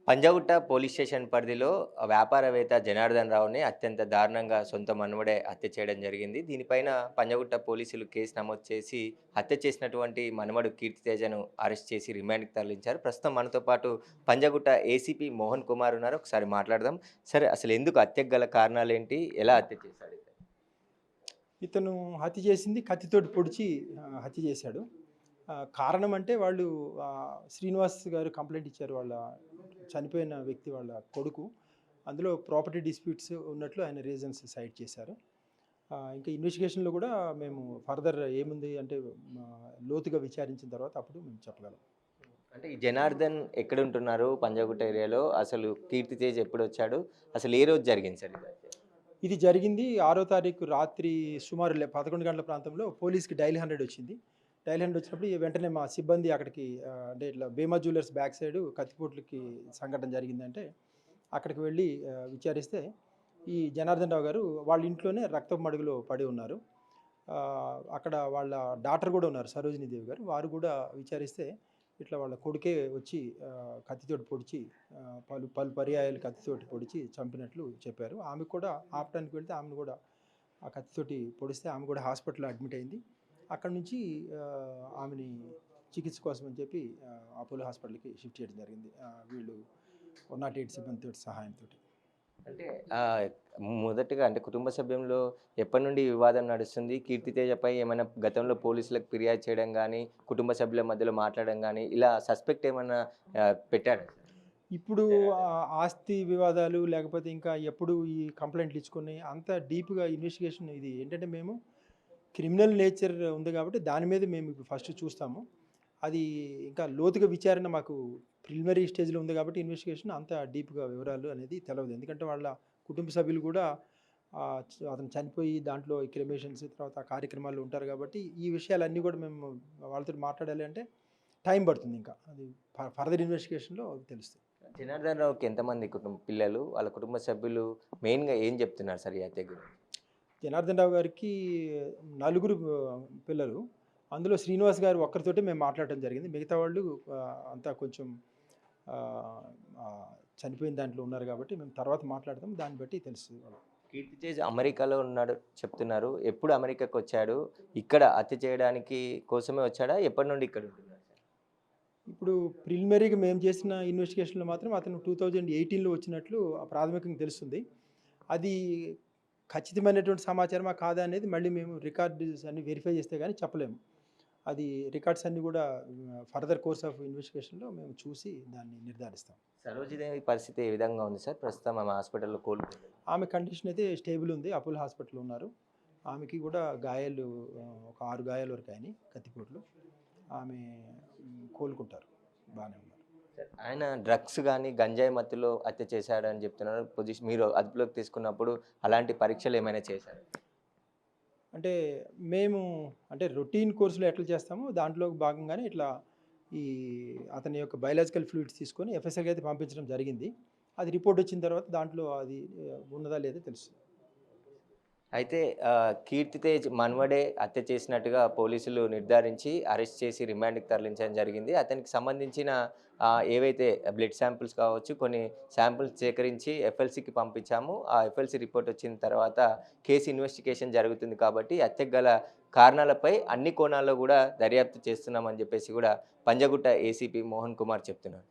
Panjagutta police station పరిధిలో వ్యాపారవేత్త జనార్దన్ రావుని అత్యంత దారుణంగా సొంత మనుమడే హత్య చేయడం జరిగింది. దీనిపైన పంజాగుట్ట పోలీసులు కేసు నమోదు చేసి హత్య చేసినటువంటి మనుమడు కీర్తితేజను అరెస్ట్ చేసి రిమాండ్‌కి తరలించారు. ప్రస్తుతం మనతో పాటు పంజాగుట్ట ఏసీపీ మోహన్ కుమార్ ఉన్నారు. ఒకసారి మాట్లాడదాం. సరే, అసలు ఎందుకు హత్యకు గల కారణాలేంటి? ఎలా హత్య చేశాడు ఇతను? ఇతను హత్య చేసింది కత్తితోటి పొడిచి హత్య చేశాడు. కారణం అంటే వాళ్ళు శ్రీనివాస్ గారు కంప్లెయింట్ ఇచ్చారు. వాళ్ళ చనిపోయిన వ్యక్తి వాళ్ళ కొడుకు. అందులో ప్రాపర్టీ డిస్ప్యూట్స్ ఉన్నట్లు ఆయన రీజన్స్ సైట్ చేశారు. ఇంకా ఇన్వెస్టిగేషన్‌లో కూడా మేము ఫర్దర్ ఏముంది అంటే లోతుగా విచారించిన తర్వాత అప్పుడు మేము చెప్పగలం. అంటే ఈ జనార్దన్ ఎక్కడుంటున్నారు పంజాగుట్ట ఏరియాలో? అసలు కీర్తితేజ్ ఎప్పుడొచ్చాడు? అసలు ఏ రోజు జరిగింది సార్ ఇది? ఇది జరిగింది 6వ తారీఖు రాత్రి సుమారు 11 గంటల ప్రాంతంలో పోలీస్‌కి డైల్ 100 వచ్చింది. డైల్ 100 వచ్చినప్పుడు వెంటనే మా సిబ్బంది అక్కడికి అంటే ఇట్లా భీమా జ్యువెలర్స్ బ్యాక్ సైడ్ కత్తిపోట్లకి సంఘటన జరిగిందంటే అక్కడికి వెళ్ళి విచారిస్తే ఈ జనార్దన్ రావు గారు వాళ్ళ ఇంట్లోనే రక్తపు మడుగులో పడి ఉన్నారు. అక్కడ వాళ్ళ డాటర్ కూడా ఉన్నారు సరోజినీదేవి గారు. వారు కూడా విచారిస్తే ఇట్లా వాళ్ళ కొడుకే వచ్చి కత్తితోటి పొడిచి పలు పలు పర్యాయాలు కత్తితోటి పొడిచి చంపినట్లు చెప్పారు. ఆమె కూడా ఆపటానికి వెళ్తే ఆమెను కూడా ఆ కత్తితోటి పొడిస్తే ఆమె కూడా హాస్పిటల్‌లో అడ్మిట్ అయింది. అక్కడి నుంచి ఆమెని చికిత్స కోసం అని చెప్పి అపోలో హాస్పిటల్‌కి షిఫ్ట్ చేయడం జరిగింది. వీళ్ళు 108 సిబ్బందితోటి సహాయంతోటి. అంటే మొదటగా అంటే కుటుంబ సభ్యంలో ఎప్పటి నుండి ఈ వివాదం నడుస్తుంది? కీర్తితేజపై ఏమైనా గతంలో పోలీసులకు ఫిర్యాదు చేయడం గానీ, కుటుంబ సభ్యుల మధ్యలో మాట్లాడడం గానీ, ఇలా సస్పెక్ట్ ఏమన్నా పెట్టారా? ఇప్పుడు ఆస్తి వివాదాలు లేకపోతే ఇంకా ఎప్పుడు ఈ కంప్లెయింట్లు ఇచ్చుకొని అంత డీప్‌గా ఇన్వెస్టిగేషన్ ఇది ఏంటంటే మేము క్రిమినల్ నేచర్ ఉంది కాబట్టి దాని మీద మేము ఇప్పుడు ఫస్ట్ చూస్తాము. అది ఇంకా లోతుగా విచారణ మాకు ప్రిలిమినరీ స్టేజ్‌లో ఉంది కాబట్టి ఇన్వెస్టిగేషన్ అంత డీప్‌గా వివరాలు అనేది తెలవదు. ఎందుకంటే వాళ్ళ కుటుంబ సభ్యులు కూడా అతను చనిపోయి దాంట్లో ఈ క్రిమేషన్స్ తర్వాత ఆ కార్యక్రమాల్లో ఉంటారు కాబట్టి ఈ విషయాలన్నీ కూడా మేము వాళ్ళతోటి మాట్లాడాలి అంటే టైం పడుతుంది ఇంకా. అది ఫర్దర్ ఇన్వెస్టిగేషన్‌లో తెలుస్తుంది. జనార్దన్ రావుకి ఎంతమంది పిల్లలు? వాళ్ళ కుటుంబ సభ్యులు మెయిన్‌గా ఏం చెప్తున్నారు సార్ ఈ హత్య గురించి? జనార్దన్ రావు గారికి నలుగురు పిల్లలు. అందులో శ్రీనివాస్ గారు ఒక్కరితోటే మేము మాట్లాడటం జరిగింది. మిగతా వాళ్ళు అంతా కొంచెం ఆహ్, ఆహ్, చనిపోయిన దాంట్లో ఉన్నారు కాబట్టి మేము తర్వాత మాట్లాడతాం. దాన్ని బట్టి తెలుస్తది వాళ్ళకి. కీర్తితేజ్ అమెరికాలో ఉన్నాడు చెప్తున్నారు. ఎప్పుడు అమెరికాకొచ్చాడు? ఇక్కడ హత్య చేయడానికి కోసమే వచ్చాడా? ఎప్పటి నుండి ఇక్కడ ఉంటున్నాడు సార్? ఇప్పుడు ప్రిలిమినరీగా మేము చేసిన ఇన్వెస్టిగేషన్‌లో మాత్రం అతను 2018లో వచ్చినట్లు ప్రాథమికంగా తెలుస్తుంది. అది ఖచ్చితమైనటువంటి సమాచారమా కాదా అనేది మళ్ళీ మేము రికార్డ్స్ అన్నీ వెరిఫై చేస్తే గాని చెప్పలేము. అది రికార్డ్స్ అన్నీ కూడా ఫర్దర్ కోర్స్ ఆఫ్ ఇన్వెస్టిగేషన్‌లో మేము చూసి దాన్ని నిర్ధారిస్తాం. సరోజిదేవి పరిస్థితి ఏ విధంగా ఉంది సార్? ప్రస్తుతం ఆమె హాస్పిటల్‌లో కోలుకుంది. ఆమె కండిషన్ అయితే స్టేబుల్ ఉంది. అపోలో హాస్పిటల్‌లో ఉన్నారు. ఆమెకి కూడా గాయాలు ఒక 6 గాయాల వరకు అయినాయి కత్తిపోట్లు. ఆమె కోలుకుంటారు. బానే ఉన్నారు. ఆయన డ్రగ్స్ గాని, గంజాయి మత్తులో హత్య చేశాడని చెప్తున్నారు. మీరు అదుపులోకి తీసుకున్నప్పుడు అలాంటి పరీక్షలు ఏమైనా చేశారా? అంటే మేము అంటే రొటీన్ కోర్స్‌లో ఎట్లా చేస్తామో దాంట్లో భాగంగానే ఇట్లా ఈ అతని యొక్క బయోలాజికల్ ఫ్లూయిడ్స్ తీసుకొని ఎఫ్ఎస్ఎల్‌కి అయితే పంపించడం జరిగింది. అది రిపోర్ట్ వచ్చిన తర్వాత దాంట్లో అది ఉన్నదా లేదా తెలుస్తుంది. అయితే కీర్తితేజ్ మనవడే హత్య చేసినట్టుగా పోలీసులు నిర్ధారించి అరెస్ట్ చేసి రిమాండ్‌కి తరలించడం జరిగింది. అతనికి సంబంధించిన ఏవైతే బ్లడ్ శాంపిల్స్ కావచ్చు, కొన్ని శాంపిల్స్ సేకరించి ఎఫ్ఎల్‌సికి పంపించాము. ఆ ఎఫ్ఎల్‌సి రిపోర్ట్ వచ్చిన తర్వాత కేసు ఇన్వెస్టిగేషన్ జరుగుతుంది కాబట్టి హత్యకు గల కారణాలపై అన్ని కోణాల్లో గూడా దర్యాప్తు చేస్తున్నామని జెప్పేసి గూడా పంజగుట్ట ఏసీపీ మోహన్ కుమార్ చెప్తున్నారు.